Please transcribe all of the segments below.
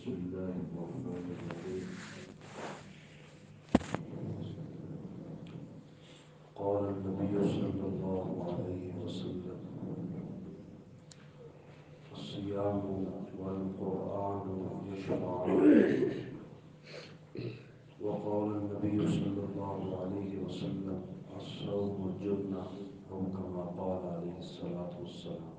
بسم الله الرحمن الرحيم قال النبي صلى الله عليه وسلم الصيام والقرآن يشفعان وقال النبي صلى الله عليه وسلم الصوم جنة أو كما قال عليه الصلاة والسلام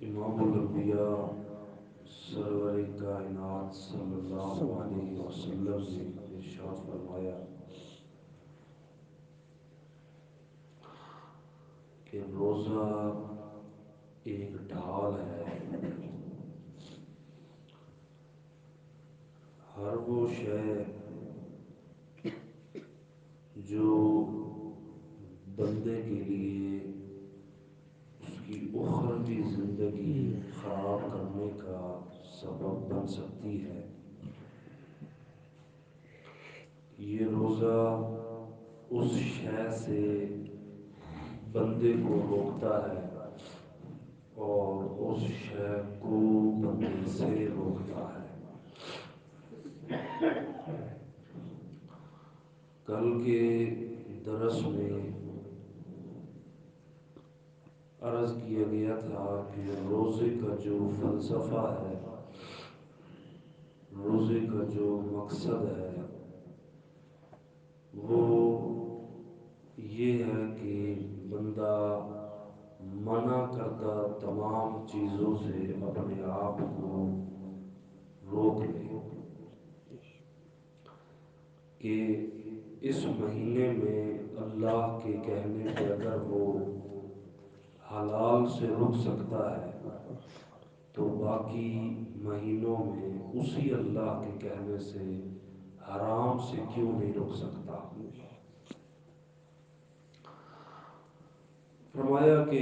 امام الانبیاء سرور کائنات صلی اللہ علیہ وسلم نے ارشاد فرمایا کہ روزہ ایک ڈھال ہے، ہر وہ شے جو بندے کے لیے اس کی اخروی زندگی خراب کرنے کا سبب بن سکتی ہے، یہ روزہ اس شے سے بندے کو روکتا ہے اور اس شے کو بندے سے روکتا ہے۔ کل کے درس میں عرض کیا گیا تھا کہ روزے کا جو فلسفہ ہے، روزے کا جو مقصد ہے وہ یہ ہے کہ بندہ منع کردہ تمام چیزوں سے اپنے آپ کو روک لے، کہ اس مہینے میں اللہ کے کہنے پہ اگر وہ حلال سے رک سکتا ہے تو باقی مہینوں میں اسی اللہ کے کہنے سے حرام سے کیوں نہیں رک سکتا۔ فرمایا کہ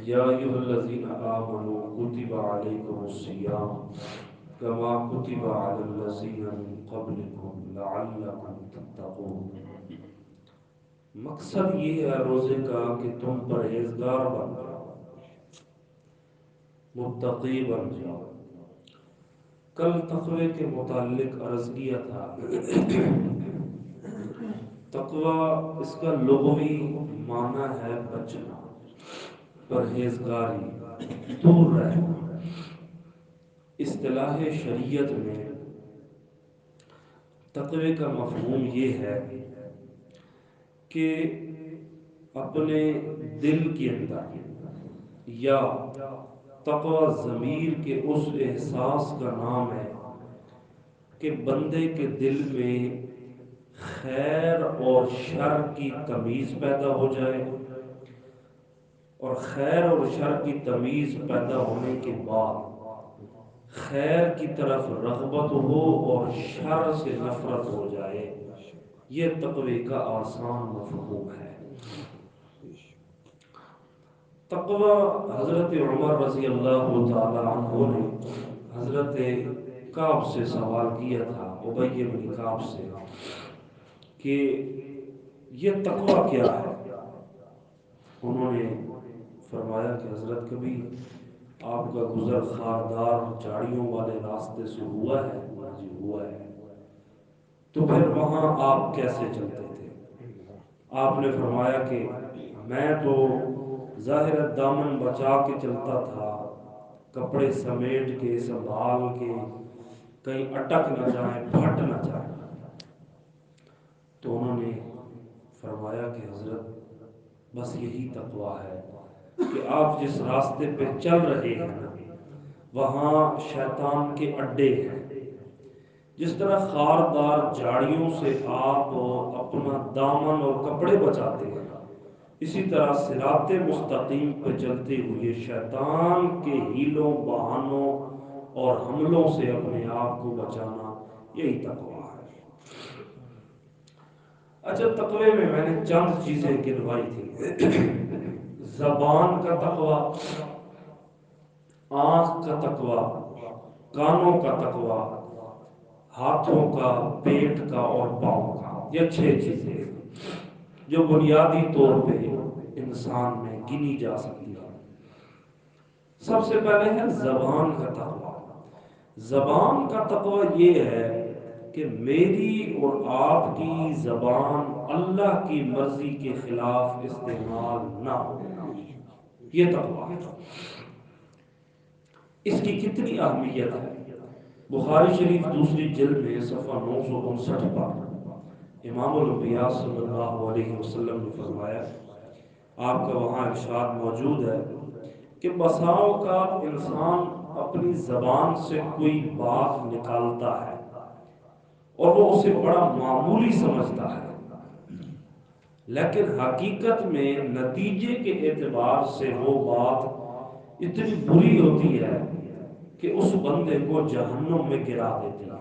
یا ایھا الذین آمنوا کتب علیکم الصیام کما کتب علی الذین من قبلکم لعلکم تتقون۔ مقصد یہ ہے روزے کا کہ تم پرہیزگار بن جاؤ، متقی بن جاؤ۔ کل تقوی کے متعلق عرض کیا تھا، تقوی اس کا لغوی معنی ہے بچنا، پرہیزگاری، دور رہنا۔ اصطلاح شریعت میں تقوی کا مفہوم یہ ہے کہ اپنے دل کے اندر یا تقوی ضمیر کے اس احساس کا نام ہے کہ بندے کے دل میں خیر اور شر کی تمیز پیدا ہو جائے، اور خیر اور شر کی تمیز پیدا ہونے کے بعد خیر کی طرف رغبت ہو اور شر سے نفرت ہو جائے۔ یہ تقوی کا آسان مفہوم ہے۔ تقوی حضرت عمر رضی اللہ تعالی عنہ نے حضرت کعب سے سوال کیا تھا، ابی بن کعب سے، کہ یہ تقوی کیا ہے؟ انہوں نے فرمایا کہ حضرت کبھی آپ کا گزر خاردار جھاڑیوں والے راستے سے ہوا ہے؟ جی ہوا ہے۔ تو پھر وہاں آپ کیسے چلتے تھے؟ آپ نے فرمایا کہ میں تو ظاہر دامن بچا کے چلتا تھا، کپڑے سمیٹ کے سنبھال کے، کہیں اٹک نہ جائیں، پھٹ نہ جائیں۔ تو انہوں نے فرمایا کہ حضرت بس یہی تقویٰ ہے کہ آپ جس راستے پہ چل رہے ہیں نا، وہاں شیطان کے اڈے ہیں۔ جس طرح خاردار جھاڑیوں سے آپ اپنا دامن اور کپڑے بچاتے ہیں، اسی طرح صراط مستقیم پہ چلتے ہوئے شیطان کے ہیلوں، بہانوں اور حملوں سے اپنے آپ کو بچانا، یہی تقویٰ ہے۔ اچھا، تقوی میں میں نے چند چیزیں گنوائی تھی۔ زبان کا تقویٰ، آنکھ کا تقویٰ، کانوں کا تقویٰ، ہاتھوں کا، پیٹ کا اور پاؤں کا، یہ 6 چیزیں ہیں۔ جو بنیادی طور پہ انسان میں گنی جا سکتی ہے۔ سب سے پہلے ہے زبان کا تقوی۔ زبان کا تقوی یہ ہے کہ میری اور آپ کی زبان اللہ کی مرضی کے خلاف استعمال نہ ہو، یہ تقوی ہے۔ اس کی کتنی اہمیت ہے؟ بخاری شریف دوسری جلد میں صفحہ 959 پر امام الانبیاء صلی اللہ علیہ وسلم نے فرمایا، آپ کا وہاں ارشاد موجود ہے کہ بسا اوقات انسان اپنی زبان سے کوئی بات نکالتا ہے اور وہ اسے بڑا معمولی سمجھتا ہے، لیکن حقیقت میں نتیجے کے اعتبار سے وہ بات اتنی بری ہوتی ہے کہ اس بندے کو جہنم میں گرا دیتی ہے،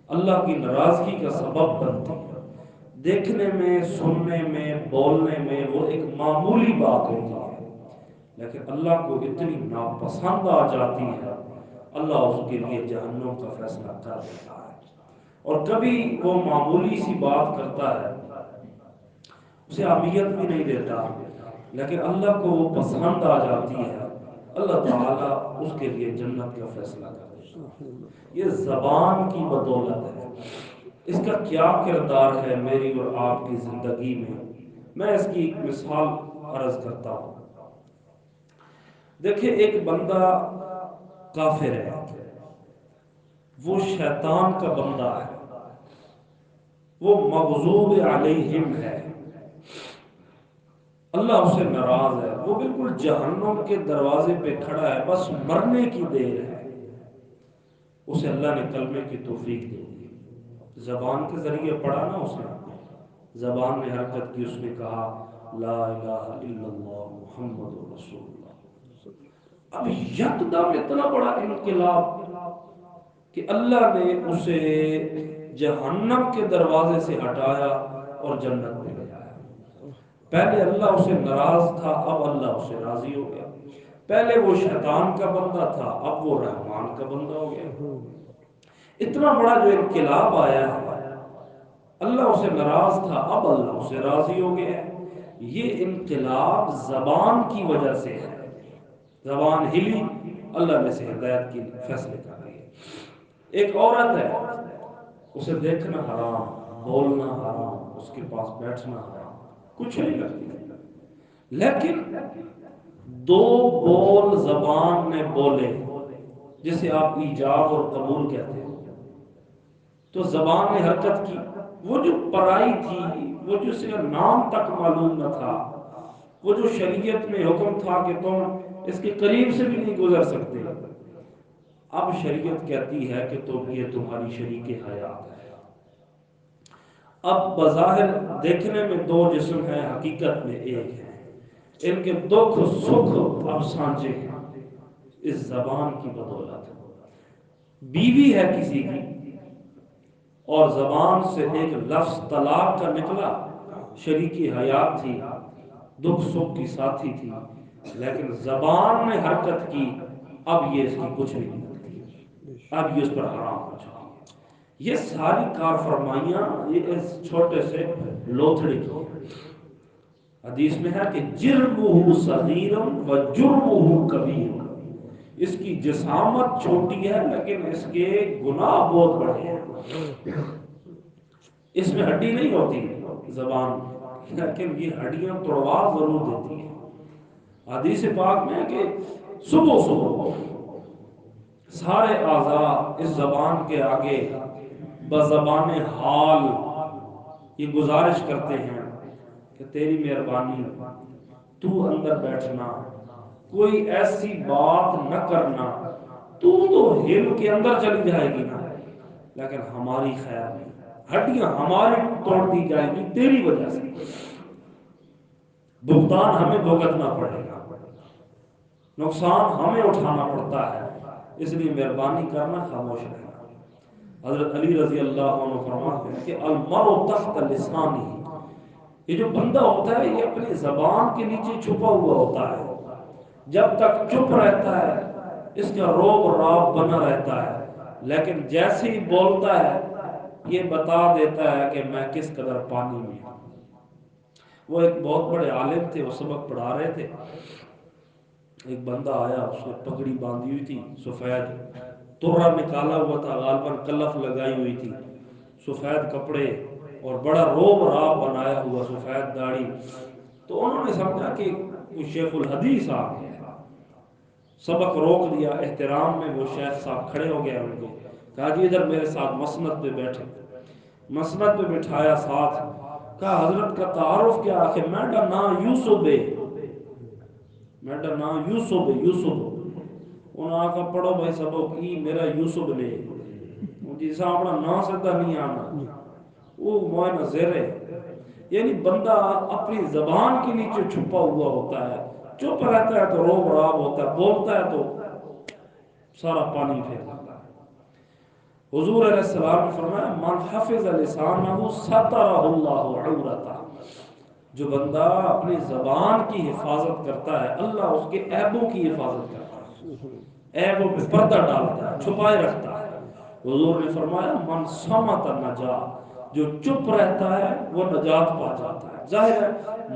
اللہ کی ناراضگی کا سبب بنتی ہے۔ دیکھنے میں، سننے میں، بولنے میں وہ ایک معمولی بات ہوتی ہے، لیکن اللہ کو اتنی ناپسند آ جاتی ہے، اللہ اس کے لیے جہنم کا فیصلہ کر دیتا ہے۔ اور کبھی وہ معمولی سی بات کرتا ہے، اسے اہمیت بھی نہیں دیتا، لیکن اللہ کو وہ پسند آ جاتی ہے، اللہ تعالیٰ اس کے لیے جنت کا فیصلہ کر دیتا ہے۔ یہ زبان کی بدولت ہے۔ اس کا کیا کردار ہے میری اور آپ کی زندگی میں اس کی ایک مثال عرض کرتا ہوں۔ دیکھیں، ایک بندہ کافر ہے، وہ شیطان کا بندہ ہے، وہ مغضوب علیہم ہے، اللہ اسے ناراض ہے، وہ بالکل جہنم کے دروازے پہ کھڑا ہے، بس مرنے کی دیر ہے۔ اسے اللہ نے کلمے کی توفیق دے دی، زبان کے ذریعے پڑھا نا، اس نے زبان نے حرکت کی، اس نے کہا لا الہ الا اللہ محمد رسول اللہ۔ اب یکدم اتنا بڑا انقلاب کہ اللہ نے اسے جہنم کے دروازے سے ہٹایا اور جنت میں لے آیا۔ پہلے اللہ اسے ناراض تھا، اب اللہ اسے راضی ہو گیا۔ پہلے وہ شیطان کا بندہ تھا، اب وہ رحمان کا بندہ ہو گیا۔ اتنا بڑا جو انقلاب آیا ہے، اللہ اسے ناراض تھا، اب اللہ اسے راضی ہو گیا ہے۔ یہ انقلاب زبان کی وجہ سے ہے۔ زبان ہلی، اللہ نے اسے ہدایت کی فیصلے کر دیے۔ ایک عورت ہے، اسے دیکھنا حرام، بولنا حرام، اس کے پاس بیٹھنا حرام، کچھ نہیں کرتی، لیکن دو بول زبان نے بولے، جسے آپ ایجاب اور قبول کہتے ہیں، تو زبان نے حرکت کی۔ وہ جو پرائی تھی، وہ جو اس کا نام تک معلوم نہ تھا، وہ جو شریعت میں حکم تھا کہ تم اس کے قریب سے بھی نہیں گزر سکتے، اب شریعت کہتی ہے کہ تم یہ تمہاری شریک حیات ہے۔ اب بظاہر دیکھنے میں دو جسم ہیں، حقیقت میں ایک ہے۔ ان کے دکھ سکھ اب سانچے ہیں اس زبان کی بدولت۔ بیوی ہے کسی کی اور زبان سے ایک لفظ طلاق کا نکلا، شریک حیات تھی، دکھ سکھ کی ساتھی تھی، لیکن زبان نے حرکت کی، اب یہ اس کی کچھ نہیں کرتی، اب یہ اس پر حرام ہو چکی ہے۔ یہ ساری کار فرمائیاں یہ اس چھوٹے سے لوتھڑے کی ہیں۔ حدیث میں ہے کہ جرمہ صغیر و جرمہ کبیر، اس کی جسامت چھوٹی ہے لیکن اس کے گناہ بہت بڑے ہیں۔ اس میں ہڈی نہیں ہوتی زبان، لیکن یہ ہڈیاں توڑوا ضرور دیتی ہیں۔ حدیث پاک میں ہے کہ صبح صبح سارے اعضاء اس زبان کے آگے بزبان حال یہ گزارش کرتے ہیں کہ تیری مہربانی، تو اندر بیٹھنا، کوئی ایسی بات نہ کرنا، تو ہل کے اندر چلی جائے گی نا، لیکن ہماری خیر نہیں، ہڈیاں ہماری توڑ دی جائیں گی تیری وجہ سے، بھگتان ہمیں بھگتنا پڑے گا، نقصان ہمیں اٹھانا پڑتا ہے، اس لیے مہربانی کرنا، خاموش رہنا۔ حضرت علی رضی اللہ عنہ فرماتے ہیں کہ المرء تحت لسانہ، یہ جو بندہ ہوتا ہے یہ اپنی زبان کے نیچے چھپا ہوا ہوتا ہے، جب تک چپ رہتا ہے اس کا روب راب بنا رہتا ہے، لیکن جیسے ہی بولتا ہے یہ بتا دیتا ہے کہ میں کس قدر پانی میں ہوں۔ وہ ایک بہت بڑے عالم تھے، وہ سبق پڑھا رہے تھے، ایک بندہ آیا، اس نے پگڑی باندھی ہوئی تھی، سفید ترا نکالا ہوا تھا، غالباً کلف لگائی ہوئی تھی، سفید کپڑے اور بڑا روب راب بنایا ہوا، سفید داڑھی۔ تو انہوں نے سمجھا کہ کوئی شیخ الحدیث آ گیا، سبق روک دیا، احترام میں وہ شیخ صاحب کھڑے ہو گئے، ان کو کہا جی ادھر میرے ساتھ مسند پہ بیٹھے، مسند پہ بٹھایا، ساتھ کہا حضرت کا تعارف کیا؟ کہ میڈا نام یوسف ہے، میڈا نام یوسف ہے، یوسف۔ انہوں نے کہا پڑھو بھائی سبق، ای میرا یوسف نے جیسا اپنا نام سدھا نہیں آنا، وہ موئن زیر ہے۔ یعنی بندہ اپنی زبان کے نیچے چھپا ہوا ہوتا ہے، چپ رہتا ہے تو روب راب ہوتا ہے، بولتا ہے تو سارا پانی پھینکتا ہے۔ حضور علیہ السلام نے فرمایا من حفظ لسانہ سترہ اللہ عورتہ، جو بندہ اپنی زبان کی حفاظت کرتا ہے اللہ اس کے عیبوں کی حفاظت کرتا ہے، عیبوں پہ پردہ ڈالتا ہے، چھپائے رکھتا ہے۔ حضور نے فرمایا من صمت نجا، جو چپ رہتا ہے وہ نجات پا جاتا ہے۔ ظاہر ہے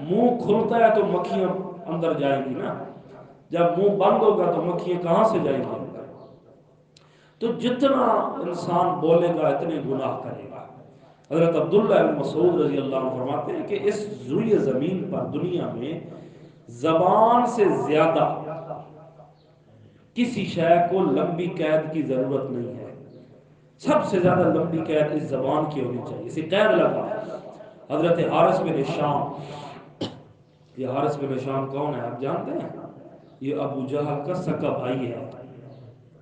منہ کھلتا ہے تو مکھیاں اندر جائیں گی نا، جب منہ بند ہوگا تو مکھیاں کہاں سے جائیں گی اندر؟ تو جتنا انسان بولے گا اتنے گناہ کرے گا۔ حضرت عبداللہ بن مسعود رضی اللہ عنہ فرماتے ہیں کہ اس روئے زمین پر دنیا میں زبان سے زیادہ کسی شے کو لمبی قید کی ضرورت نہیں ہے، سب سے زیادہ لمبی قید اس زبان کی ہونی چاہیے۔ اسے قید لگا حضرت حارث بن ہشام، یہ حارث بن ہشام کون ہے آپ جانتے ہیں؟ یہ ابو جہل کا سکا بھائی ہے۔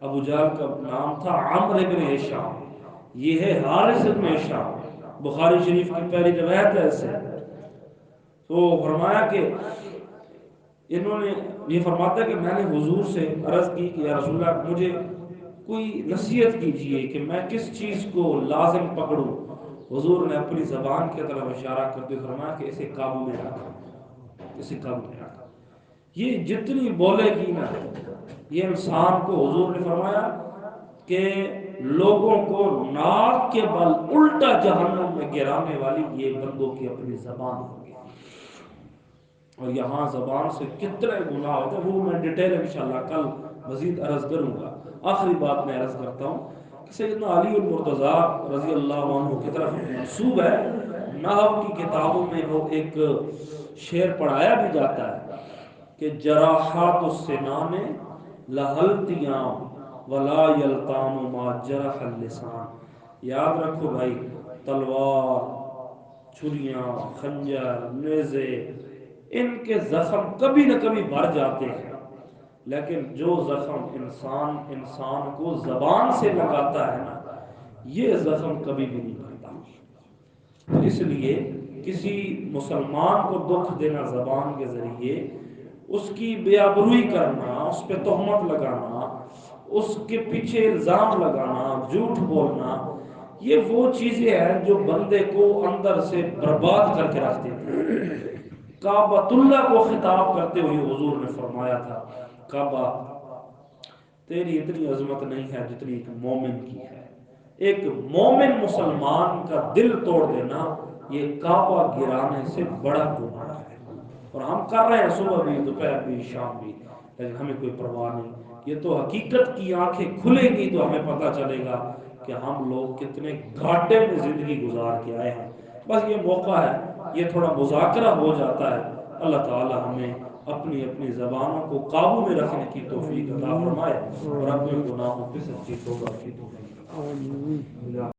ابو جہل کا نام تھا عمرو بن ہشام، یہ ہے حارث بن ہشام، بخاری شریف کی پہلی روایت ہے اس سے۔ تو فرمایا کہ انہوں نے یہ فرماتا ہے کہ میں نے حضور سے عرض کی کہ یا رسول اللہ مجھے کوئی نصیحت کیجئے کہ میں کس چیز کو لازم پکڑوں۔ حضور نے اپنی زبان کی طرف اشارہ کرتے فرمایا کہ اسے قابو میں رکھا، اسے قابو میں رکھا۔ یہ جتنی بولے گی نا، یہ انسان کو حضور نے فرمایا کہ لوگوں کو ناک کے بل الٹا جہنم میں گرانے والی یہ بندوں کی اپنی زبان ہوگی۔ اور یہاں زبان سے کتنے گناہ ہوتے ہیں وہ میں ڈیٹیل انشاءاللہ کل مزید عرض کروں گا۔ آخری بات میں عرض کرتا ہوں کہ سیدنا علی المرتضیٰ رضی اللہ عنہ کی طرف منسوب ہے، نحو کی کتابوں میں وہ ایک شعر پڑھایا بھی جاتا ہے کہ جراحات السنان لہلتیاں ولا یلتام ما جرح اللسان۔ یاد رکھو بھائی، تلوار، چھریاں، خنجر، نیزے، ان کے زخم کبھی نہ کبھی بھر جاتے ہیں، لیکن جو زخم انسان کو زبان سے لگاتا ہے نا، یہ زخم کبھی بھی نہیں بھرتا۔ اس لیے کسی مسلمان کو دکھ دینا زبان کے ذریعے، اس کی بے آبروئی کرنا، اس پہ تہمت لگانا، اس کے پیچھے الزام لگانا، جھوٹ بولنا، یہ وہ چیزیں ہیں جو بندے کو اندر سے برباد کر کے رکھ دیتی ہیں۔ کعبۃ اللہ کو خطاب کرتے ہوئے حضور نے فرمایا تھا کعبہ تیری اتنی عظمت نہیں ہے جتنی ایک مومن کی ہے۔ ایک مومن مسلمان کا دل توڑ دینا یہ کعبہ گرانے سے بڑا گناہ ہے، اور ہم کر رہے ہیں صبح بھی، دوپہر بھی، شام بھی، لیکن ہمیں کوئی پرواہ نہیں۔ یہ تو حقیقت کی آنکھیں کھلے گی تو ہمیں پتہ چلے گا کہ ہم لوگ کتنے گھاٹے میں زندگی گزار کے آئے ہیں۔ بس یہ موقع ہے، یہ تھوڑا مذاکرہ ہو جاتا ہے۔ اللہ تعالی ہمیں اپنی زبانوں کو قابو میں رکھنے کی توفیق عطا فرمائے اور اپنے گناہوں پہ سچی توبہ کی توفیق عطا فرمائے۔